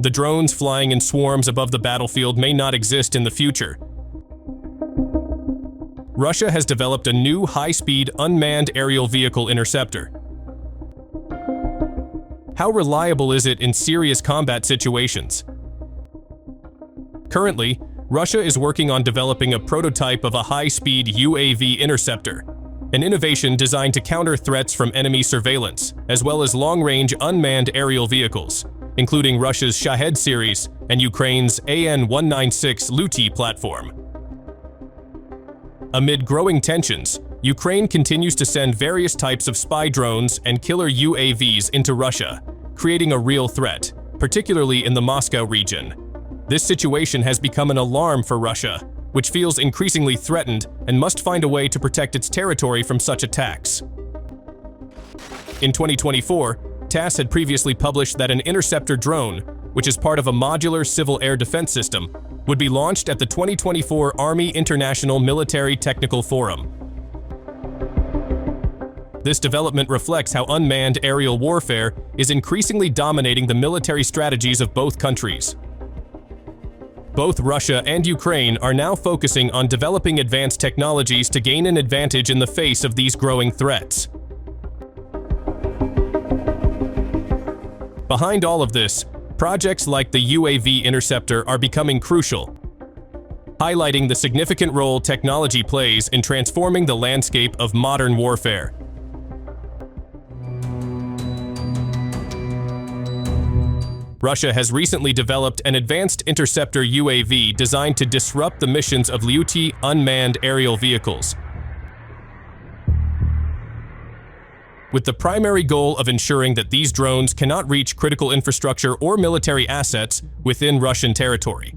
the drones flying in swarms above the battlefield may not exist in the future. Russia has developed a new high-speed unmanned aerial vehicle interceptor. How reliable is it in serious combat situations? Currently, Russia is working on developing a prototype of a high-speed UAV interceptor, an innovation designed to counter threats from enemy surveillance, as well as long-range unmanned aerial vehicles, including Russia's Shahed series and Ukraine's AN-196 Liutyi platform. Amid growing tensions, Ukraine continues to send various types of spy drones and killer UAVs into Russia, creating a real threat, particularly in the Moscow region. This situation has become an alarm for Russia, which feels increasingly threatened and must find a way to protect its territory from such attacks. In 2024, TASS had previously published that an Interceptor drone, which is part of a modular civil air defense system, would be launched at the 2024 Army International Military Technical Forum. This development reflects how unmanned aerial warfare is increasingly dominating the military strategies of both countries. Both Russia and Ukraine are now focusing on developing advanced technologies to gain an advantage in the face of these growing threats. Behind all of this, projects like the UAV Interceptor are becoming crucial, highlighting the significant role technology plays in transforming the landscape of modern warfare. Russia has recently developed an advanced interceptor UAV designed to disrupt the missions of Liutyi unmanned aerial vehicles, with the primary goal of ensuring that these drones cannot reach critical infrastructure or military assets within Russian territory.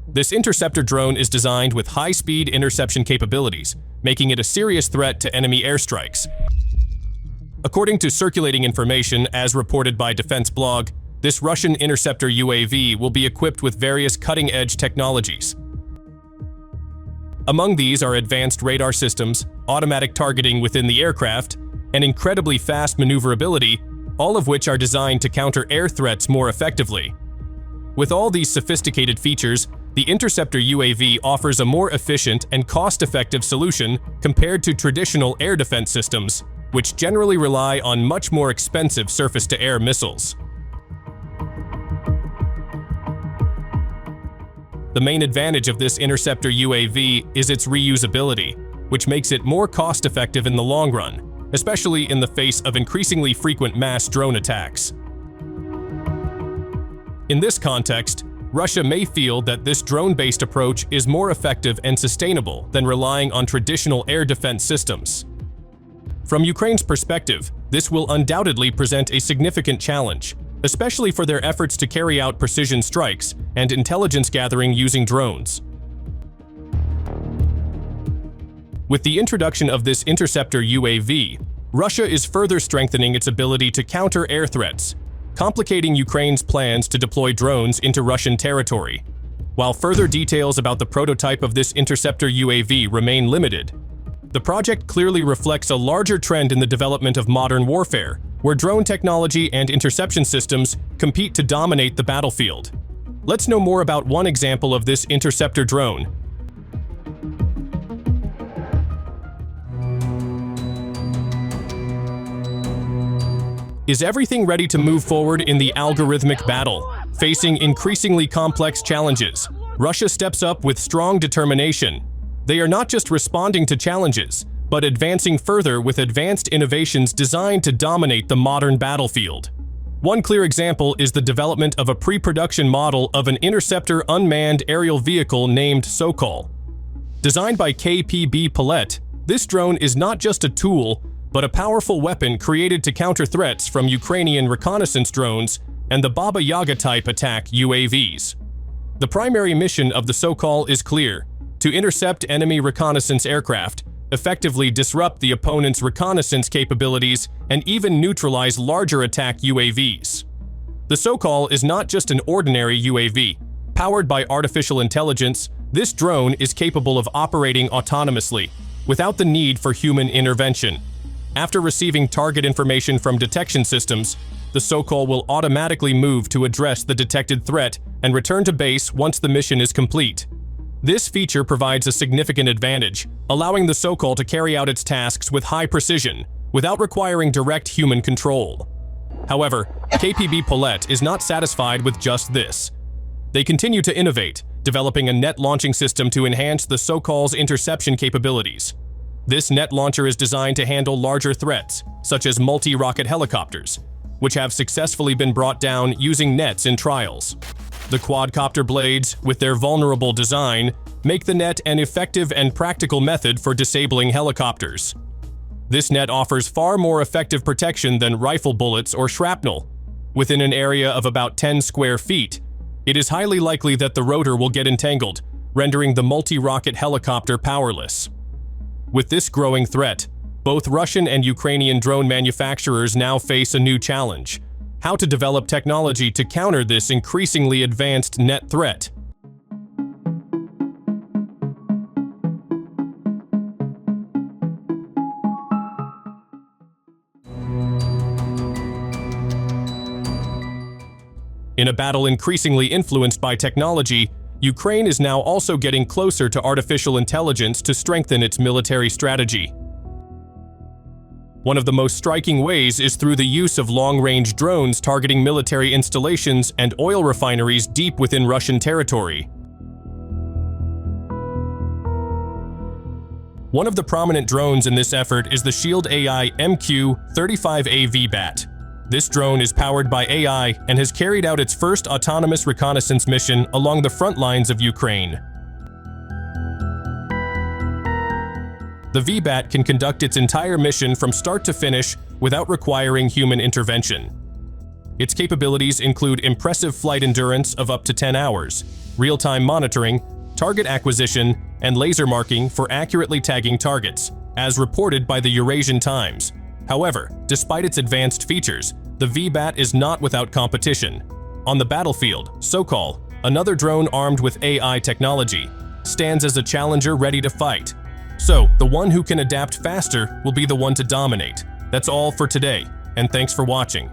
This interceptor drone is designed with high-speed interception capabilities, making it a serious threat to enemy airstrikes. According to circulating information as reported by Defense Blog, this Russian interceptor UAV will be equipped with various cutting-edge technologies. Among these are advanced radar systems, automatic targeting within the aircraft, and incredibly fast maneuverability, all of which are designed to counter air threats more effectively. With all these sophisticated features, the Interceptor UAV offers a more efficient and cost-effective solution compared to traditional air defense systems, which generally rely on much more expensive surface-to-air missiles. The main advantage of this Interceptor UAV is its reusability, which makes it more cost-effective in the long run, especially in the face of increasingly frequent mass drone attacks. In this context, Russia may feel that this drone-based approach is more effective and sustainable than relying on traditional air defense systems. From Ukraine's perspective, this will undoubtedly present a significant challenge, especially for their efforts to carry out precision strikes and intelligence gathering using drones. With the introduction of this Interceptor UAV, Russia is further strengthening its ability to counter air threats, complicating Ukraine's plans to deploy drones into Russian territory. While further details about the prototype of this Interceptor UAV remain limited, the project clearly reflects a larger trend in the development of modern warfare, where drone technology and interception systems compete to dominate the battlefield. Let's know more about one example of this interceptor drone. Is everything ready to move forward in the algorithmic battle? Facing increasingly complex challenges, Russia steps up with strong determination. They are not just responding to challenges, but advancing further with advanced innovations designed to dominate the modern battlefield. One clear example is the development of a pre-production model of an interceptor unmanned aerial vehicle named Sokol. Designed by KPB Palette, this drone is not just a tool, but a powerful weapon created to counter threats from Ukrainian reconnaissance drones and the Baba Yaga-type attack UAVs. The primary mission of the Sokol is clear: to intercept enemy reconnaissance aircraft, effectively disrupt the opponent's reconnaissance capabilities, and even neutralize larger attack UAVs. The Sokol is not just an ordinary UAV. Powered by artificial intelligence, this drone is capable of operating autonomously, without the need for human intervention. After receiving target information from detection systems, the Sokol will automatically move to address the detected threat and return to base once the mission is complete. This feature provides a significant advantage, allowing the Sokol to carry out its tasks with high precision, without requiring direct human control. However, KPB Paulette is not satisfied with just this. They continue to innovate, developing a net launching system to enhance the Sokol's interception capabilities. This net launcher is designed to handle larger threats, such as multi-rocket helicopters, which have successfully been brought down using nets in trials. The quadcopter blades, with their vulnerable design, make the net an effective and practical method for disabling helicopters. This net offers far more effective protection than rifle bullets or shrapnel. Within an area of about 10 square feet, it is highly likely that the rotor will get entangled, rendering the multi-rocket helicopter powerless. With this growing threat, both Russian and Ukrainian drone manufacturers now face a new challenge: how to develop technology to counter this increasingly advanced net threat. In a battle increasingly influenced by technology, Ukraine is now also getting closer to artificial intelligence to strengthen its military strategy. One of the most striking ways is through the use of long-range drones targeting military installations and oil refineries deep within Russian territory. One of the prominent drones in this effort is the Shield AI MQ-35A VBAT. This drone is powered by AI and has carried out its first autonomous reconnaissance mission along the front lines of Ukraine. The VBAT can conduct its entire mission from start to finish without requiring human intervention. Its capabilities include impressive flight endurance of up to 10 hours, real-time monitoring, target acquisition, and laser marking for accurately tagging targets, as reported by the Eurasian Times. However, despite its advanced features, the VBAT is not without competition. On the battlefield, Sokol, another drone armed with AI technology, stands as a challenger ready to fight. So, the one who can adapt faster will be the one to dominate. That's all for today, and thanks for watching.